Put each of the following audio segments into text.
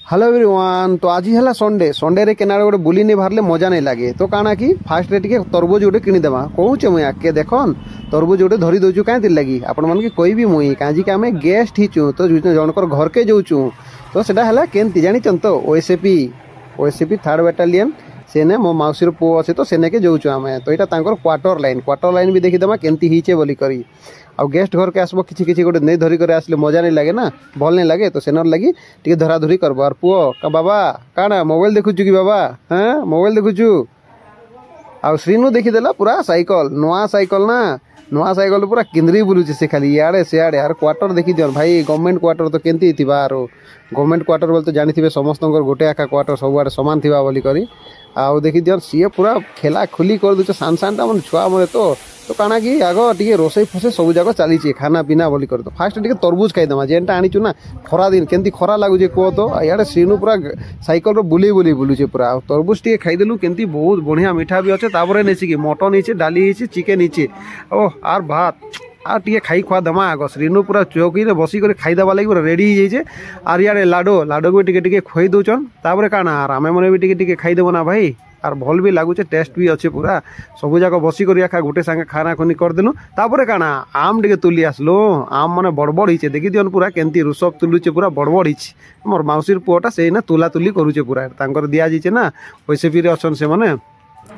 Hello everyone. तो आज है संडे संडे रे केना गोटे बुली नहीं बाहर मजा नहीं लगे तो काना कि फास्ट टे तरबुज गोटे किनीदेमा कहूचे मुई आके देखन तरबुज गोटे धरी दौचु कहीं लगी आपण मन कोई भी मुई कहीं आम गेस्ट हिचु तो जनकर घर के जाऊँ तो सेटा केमती जानी तो ओएसएपी 3rd Battalion सेने मो मौसी पु अच्छे तो सेने के जाऊँ आम तो यहाँ क्वार्टर लाइन भी देखीदेमा केमती हिचे बोली करी आ गेस्ट घर के आसब कि गोटे नहीं धरिक आसले मजा नहीं लगे ना भल नहीं लगे तो सेनर लगी टे धराधरी करब और पुओ का बाबा काना मोबाइल देखुचु कि बाबा हाँ मोबाइल देखुचु आ श्रीनु देखीदेला पूरा साइकल नुआ साइकल पूरा केन्द्री बुलूचे से खाली इे सियाड़े यार क्वार्टर देखी दियो भाई गवर्नमेंट क्वार्टर तो केमती थी गवर्नमेंट क्वार्टर बोले तो जानी समस्त गोटे आखा क्वार्टर सब सामान थी बोली करी आउ देखी दियो सी पूरा खेला खुली कर दूचे सान टा मन छुआ मैंने तो काना कि आग टे रोसे फोसे सब जाक चली खाना पीना बोली कर तो फास्ट टे तरबुज खाईदेमा जेनटा आनीचु ना खरा दिन केमती खरा लगुचे कह तो इे श्रीनु पूरा साइकल बुले बुलूचे पूरा तरबुज टे खाईदेलु केमती बहुत बढ़िया मीठा भी अच्छे तापर नहीं मटन ही डाली ही चिकेन ही ओह आर भात आ टे खाई खुआ दमा आग श्रीनु पूरा चौकी रे बसिक खाईदेवा लगे पूरा रेडी हो जाइए आर इे लाडो भी टे खुई दौन तापर काना आर आमे मैंने भी टे खाईदेव ना भाई आर भल भी लगुचे टेस्ट भी अच्छे पूरा सब जाक बसिक आखा गोटे सांगे खाना खुनी करदेलु तापर काना आम टे तुली आसलु आम माने बड़बड़ ही देखी दियन पूरा केमती रुसब तुलुचे पूरा बड़बड़ ही मोर मौसीर पुओटा से ना तुला तुली करुचे पूरा तांकर दिया जाइए ना पैसे भी अच्छन से मैंने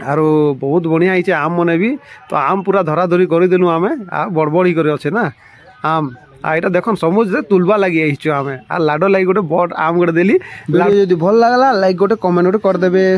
आर बहुत बढ़िया ही आम मैंने भी तो आम पूरा धराधरी करदेलु आम आ बड़बड़ ही अच्छे ना आम आईटा देखन समुद्र तुलबा लगी आम आ लाडो लगी गोटे बड़ आम गोटे देली। लाडो जदि भल लगला लाइक गोटे कमेंट गोटे करदेबे।